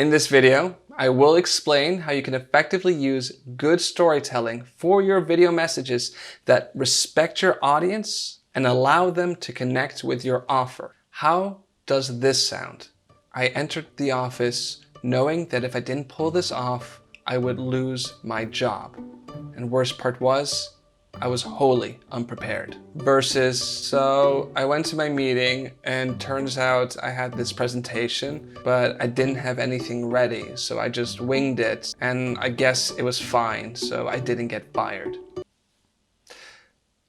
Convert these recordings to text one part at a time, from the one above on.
In this video, I will explain how you can effectively use good storytelling for your video messages that respect your audience and allow them to connect with your offer. How does this sound? I entered the office knowing that if I didn't pull this off, I would lose my job. And worst part was, I was wholly unprepared. Versus, so I went to my meeting and turns out I had this presentation, but I didn't have anything ready. So I just winged it and I guess it was fine. So I didn't get fired.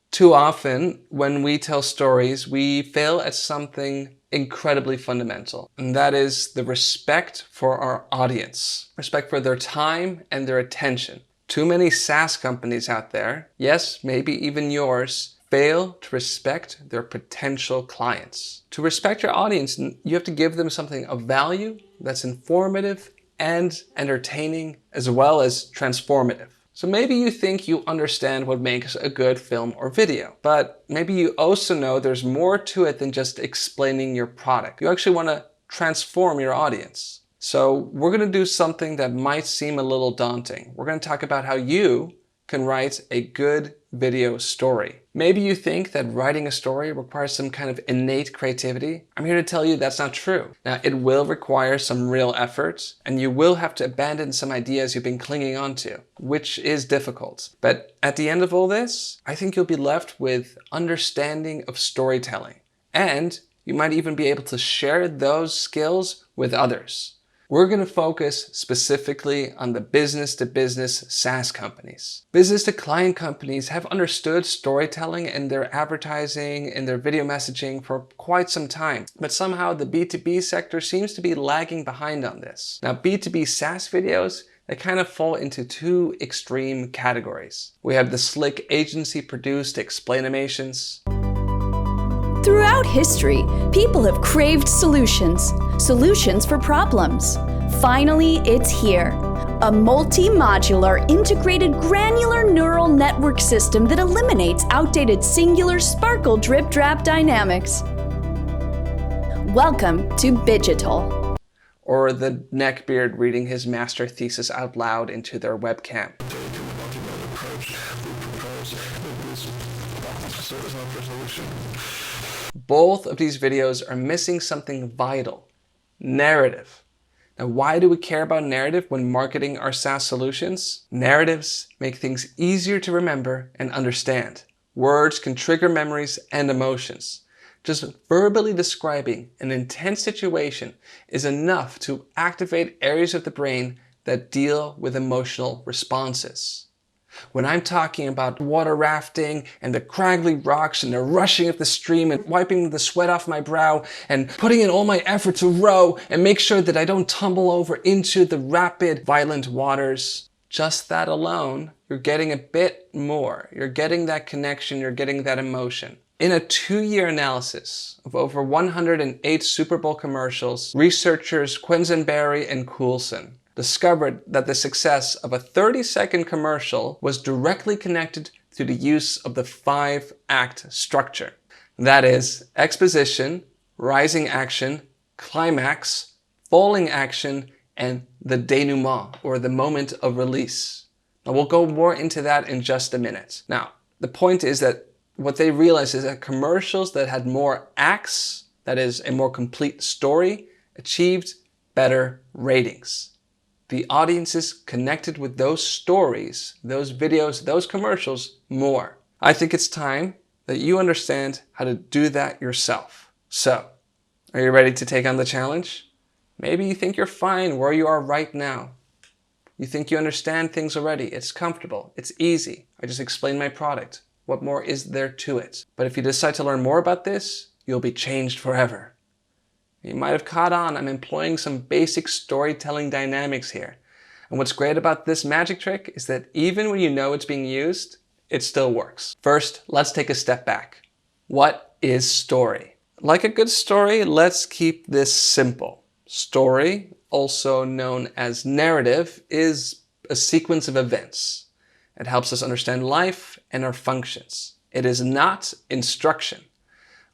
Too often when we tell stories, we fail at something incredibly fundamental. And that is the respect for our audience, respect for their time and their attention. Too many SaaS companies out there, yes, maybe even yours, fail to respect their potential clients. To respect your audience, you have to give them something of value that's informative and entertaining, as well as transformative. So maybe you think you understand what makes a good film or video, but maybe you also know there's more to it than just explaining your product. You actually want to transform your audience. So we're going to do something that might seem a little daunting. We're going to talk about how you can write a good video story. Maybe you think that writing a story requires some kind of innate creativity. I'm here to tell you that's not true. Now, it will require some real effort, and you will have to abandon some ideas you've been clinging onto, which is difficult. But at the end of all this, I think you'll be left with understanding of storytelling. And you might even be able to share those skills with others. We're going to focus specifically on the business-to-business SaaS companies. Business-to-client companies have understood storytelling in their advertising and their video messaging for quite some time, but somehow the B2B sector seems to be lagging behind on this. Now, B2B SaaS videos, they kind of fall into two extreme categories. We have the slick agency-produced explainations. Throughout history, people have craved solutions for problems. Finally, it's here. A multi-modular, integrated granular neural network system that eliminates outdated singular sparkle drip-drap dynamics. Welcome to Bigital. Or the neckbeard reading his master thesis out loud into their webcam. Both of these videos are missing something vital: narrative. Now, why do we care about narrative when marketing our SaaS solutions? Narratives make things easier to remember and understand. Words can trigger memories and emotions. Just verbally describing an intense situation is enough to activate areas of the brain that deal with emotional responses. When I'm talking about water rafting and the craggly rocks and the rushing of the stream and wiping the sweat off my brow and putting in all my effort to row and make sure that I don't tumble over into the rapid, violent waters, just that alone, you're getting a bit more. You're getting that connection, you're getting that emotion. In a 2-year analysis of over 108 Super Bowl commercials, researchers Quisenberry and Coulson discovered that the success of a 30-second commercial was directly connected to the use of the 5-act structure. That is, exposition, rising action, climax, falling action, and the denouement, or the moment of release. Now, we'll go more into that in just a minute. Now, the point is that what they realized is that commercials that had more acts, that is, a more complete story, achieved better ratings. The audiences connected with those stories, those videos, those commercials more. I think it's time that you understand how to do that yourself. So, are you ready to take on the challenge? Maybe you think you're fine where you are right now. You think you understand things already. It's comfortable. It's easy. I just explained my product. What more is there to it? But if you decide to learn more about this, you'll be changed forever. You might have caught on, I'm employing some basic storytelling dynamics here. And what's great about this magic trick is that even when you know it's being used, it still works. First, let's take a step back. What is story? Like a good story, let's keep this simple. Story, also known as narrative, is a sequence of events. It helps us understand life and our functions. It is not instruction.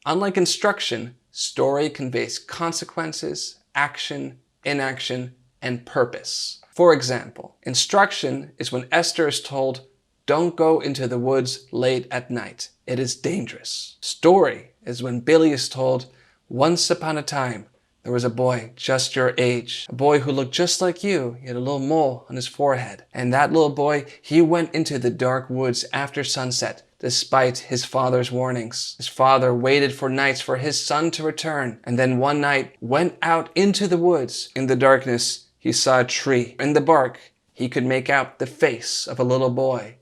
Unlike instruction, story conveys consequences, action, inaction, and purpose. For example, instruction is when Esther is told, "Don't go into the woods late at night. It is dangerous." Story is when Billy is told, "Once upon a time, there was a boy just your age, a boy who looked just like you. He had a little mole on his forehead. And that little boy, he went into the dark woods after sunset, despite his father's warnings. His father waited for nights for his son to return, and then one night went out into the woods. In the darkness, he saw a tree. In the bark, he could make out the face of a little boy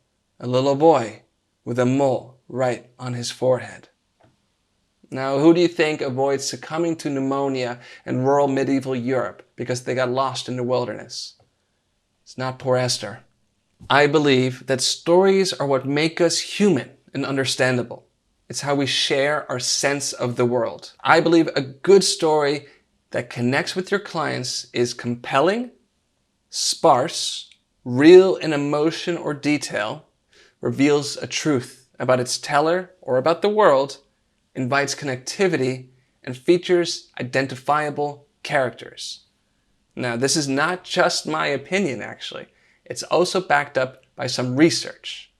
with a mole right on his forehead." Now, who do you think avoids succumbing to pneumonia in rural medieval Europe because they got lost in the wilderness? It's not poor Esther. I believe that stories are what make us human and understandable. It's how we share our sense of the world. I believe a good story that connects with your clients is compelling, sparse, real in emotion or detail, reveals a truth about its teller or about the world, invites connectivity, and features identifiable characters. Now, this is not just my opinion, actually. It's also backed up by some research.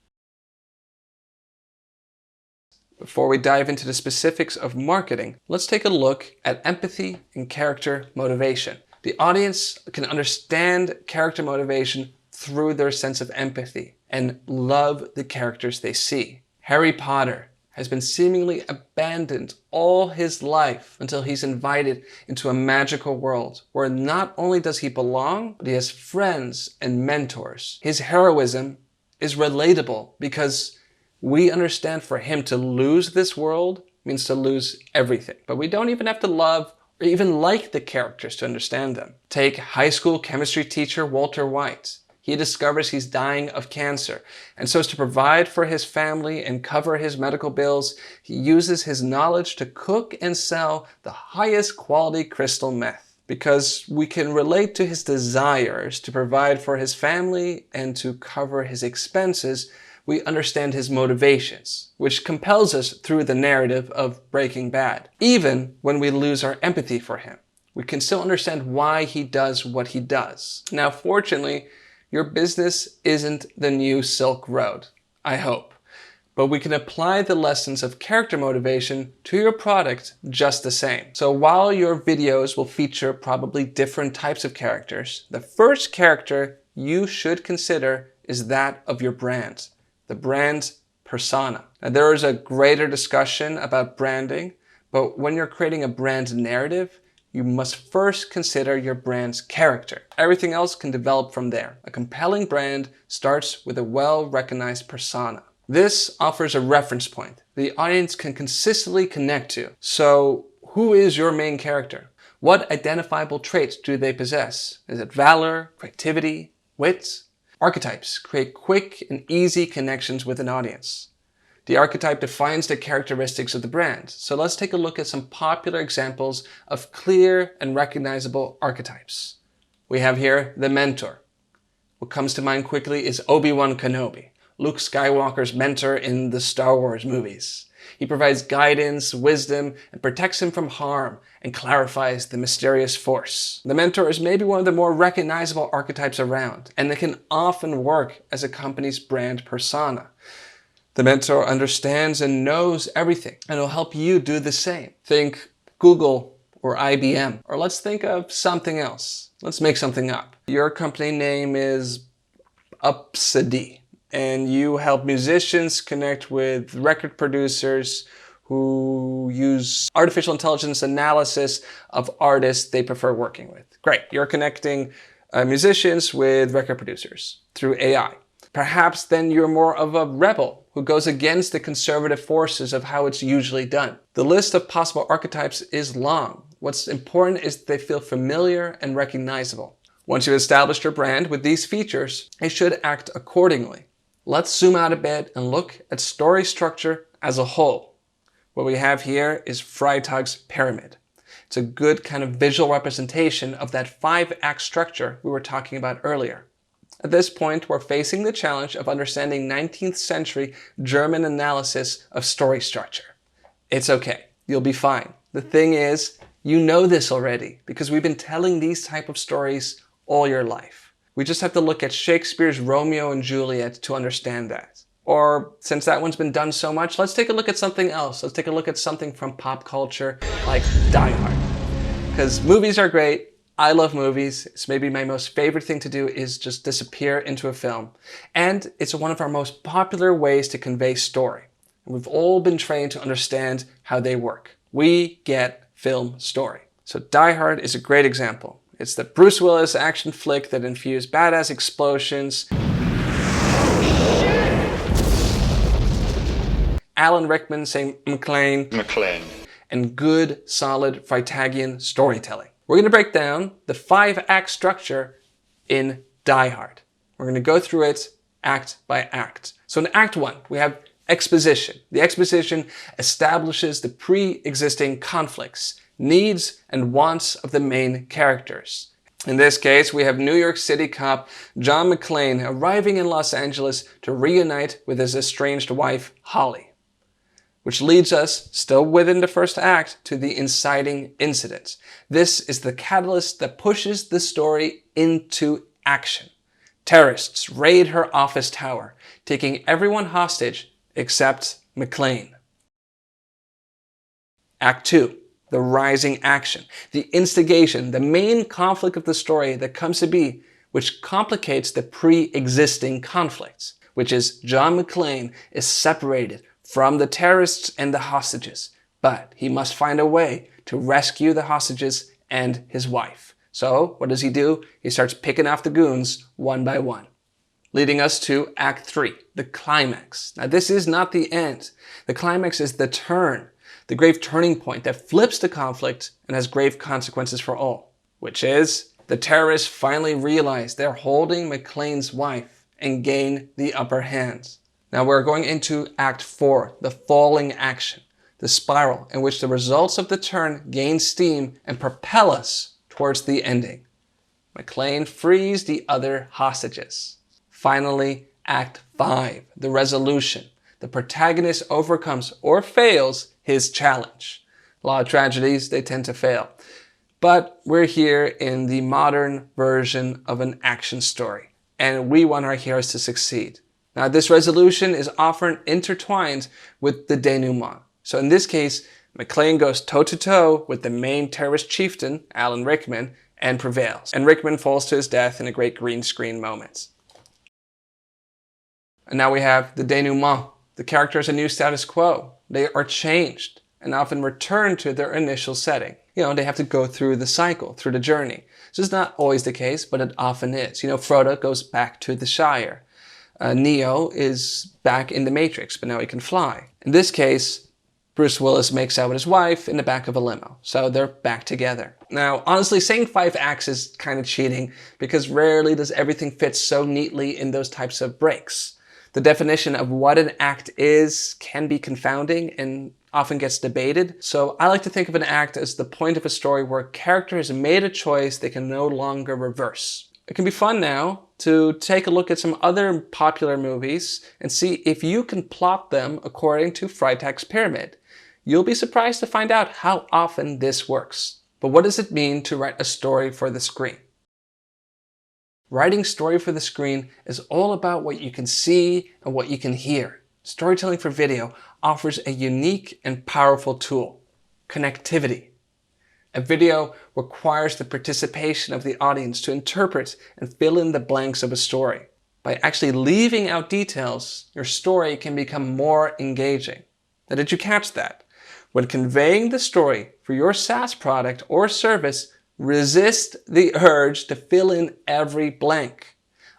Before we dive into the specifics of marketing, let's take a look at empathy and character motivation. The audience can understand character motivation through their sense of empathy and love the characters they see. Harry Potter has been seemingly abandoned all his life until he's invited into a magical world where not only does he belong, but he has friends and mentors. His heroism is relatable because we understand for him to lose this world means to lose everything. But we don't even have to love or even like the characters to understand them. Take high school chemistry teacher Walter White. He discovers he's dying of cancer, and so as to provide for his family and cover his medical bills, he uses his knowledge to cook and sell the highest quality crystal meth. Because we can relate to his desires to provide for his family and to cover his expenses, we understand his motivations, which compels us through the narrative of Breaking Bad. Even when we lose our empathy for him, we can still understand why he does what he does. Now, fortunately, your business isn't the new Silk Road, I hope. But we can apply the lessons of character motivation to your product just the same. So while your videos will feature probably different types of characters, the first character you should consider is that of your brand, the brand persona. Now, there is a greater discussion about branding, but when you're creating a brand narrative, you must first consider your brand's character. Everything else can develop from there. A compelling brand starts with a well-recognized persona. This offers a reference point the audience can consistently connect to. So, who is your main character? What identifiable traits do they possess? Is it valor, creativity, wit? Archetypes create quick and easy connections with an audience. The archetype defines the characteristics of the brand. So let's take a look at some popular examples of clear and recognizable archetypes. We have here the mentor. What comes to mind quickly is Obi-Wan Kenobi, Luke Skywalker's mentor in the Star Wars movies. He provides guidance, wisdom, and protects him from harm and clarifies the mysterious force. The mentor is maybe one of the more recognizable archetypes around, and it can often work as a company's brand persona. The mentor understands and knows everything, and will help you do the same. Think Google or IBM, or let's think of something else. Let's make something up. Your company name is Upsody, and you help musicians connect with record producers who use artificial intelligence analysis of artists they prefer working with. Great, you're connecting musicians with record producers through AI. Perhaps then you're more of a rebel who goes against the conservative forces of how it's usually done. The list of possible archetypes is long. What's important is that they feel familiar and recognizable. Once you've established your brand with these features, it should act accordingly. Let's zoom out a bit and look at story structure as a whole. What we have here is Freytag's pyramid. It's a good kind of visual representation of that 5-act structure we were talking about earlier. At this point, we're facing the challenge of understanding 19th century German analysis of story structure. It's okay. You'll be fine. The thing is, you know this already because we've been telling these type of stories all your life. We just have to look at Shakespeare's Romeo and Juliet to understand that. Or since that one's been done so much, let's take a look at something else. Let's take a look at something from pop culture like Die Hard. Because movies are great. I love movies. It's maybe my most favorite thing to do is just disappear into a film. And it's one of our most popular ways to convey story. We've all been trained to understand how they work. We get film story. So Die Hard is a great example. It's the Bruce Willis action flick that infused badass explosions, Alan Rickman saying McClane, and good, solid Freytagian storytelling. We're going to break down the 5-act structure in Die Hard. We're going to go through it act by act. So in Act 1, we have exposition. The exposition establishes the pre-existing conflicts, needs, and wants of the main characters. In this case, we have New York City cop John McClane arriving in Los Angeles to reunite with his estranged wife, Holly. Which leads us, still within the first act, to the inciting incident. This is the catalyst that pushes the story into action. Terrorists raid her office tower, taking everyone hostage except McClane. Act 2, the rising action, the instigation, the main conflict of the story that comes to be, which complicates the pre-existing conflicts, which is John McClane is separated from the terrorists and the hostages, but he must find a way to rescue the hostages and his wife. So what does he do? He starts picking off the goons one by one. Leading us to Act 3, the climax. Now this is not the end. The climax is the turn, the grave turning point that flips the conflict and has grave consequences for all, which is the terrorists finally realize they're holding McClane's wife and gain the upper hand. Now we're going into Act 4, the falling action, the spiral in which the results of the turn gain steam and propel us towards the ending. McClane frees the other hostages. Finally, Act 5, the resolution. The protagonist overcomes or fails his challenge. A lot of tragedies, they tend to fail. But we're here in the modern version of an action story, and we want our heroes to succeed. Now, this resolution is often intertwined with the denouement. So in this case, McClane goes toe-to-toe with the main terrorist chieftain, Alan Rickman, and prevails. And Rickman falls to his death in a great green screen moment. And now we have the denouement. The characters are new status quo. They are changed and often return to their initial setting. They have to go through the cycle, through the journey. This is not always the case, but it often is. Frodo goes back to the Shire. Neo is back in the Matrix, but now he can fly. In this case, Bruce Willis makes out with his wife in the back of a limo, so they're back together. Now, honestly, saying 5 acts is kind of cheating because rarely does everything fit so neatly in those types of breaks. The definition of what an act is can be confounding and often gets debated, so I like to think of an act as the point of a story where a character has made a choice they can no longer reverse. It can be fun now to take a look at some other popular movies and see if you can plot them according to Freytag's pyramid. You'll be surprised to find out how often this works. But what does it mean to write a story for the screen? Writing story for the screen is all about what you can see and what you can hear. Storytelling for video offers a unique and powerful tool: connectivity. A video requires the participation of the audience to interpret and fill in the blanks of a story. By actually leaving out details, your story can become more engaging. Now, did you catch that? When conveying the story for your SaaS product or service, resist the urge to fill in every blank.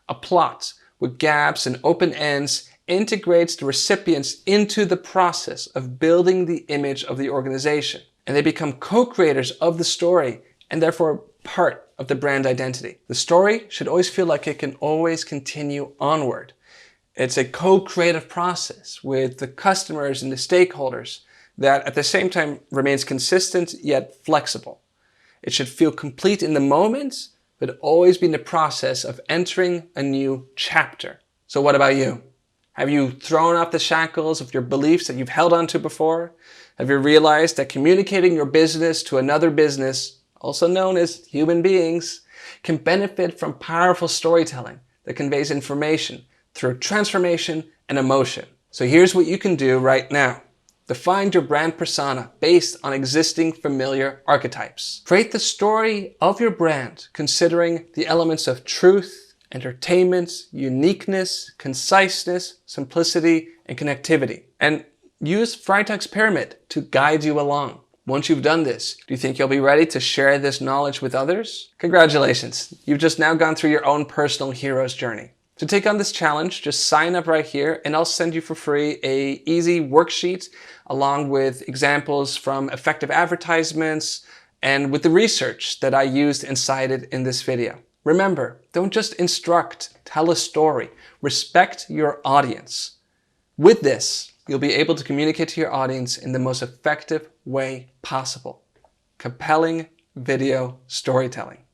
A plot with gaps and open ends integrates the recipients into the process of building the image of the organization, and they become co-creators of the story and therefore part of the brand identity. The story should always feel like it can always continue onward. It's a co-creative process with the customers and the stakeholders that at the same time remains consistent yet flexible. It should feel complete in the moment, but always be in the process of entering a new chapter. So what about you? Have you thrown off the shackles of your beliefs that you've held onto before? Have you realized that communicating your business to another business, also known as human beings, can benefit from powerful storytelling that conveys information through transformation and emotion. So here's what you can do right now. Define your brand persona based on existing familiar archetypes. Create the story of your brand considering the elements of truth, entertainment, uniqueness, conciseness, simplicity, and connectivity. And use Freitag's pyramid to guide you along. Once you've done this, do you think you'll be ready to share this knowledge with others? Congratulations, you've just now gone through your own personal hero's journey. To take on this challenge, just sign up right here and I'll send you for free an easy worksheet along with examples from effective advertisements and with the research that I used and cited in this video. Remember, don't just instruct, tell a story. Respect your audience. With this, you'll be able to communicate to your audience in the most effective way possible. Compelling video storytelling.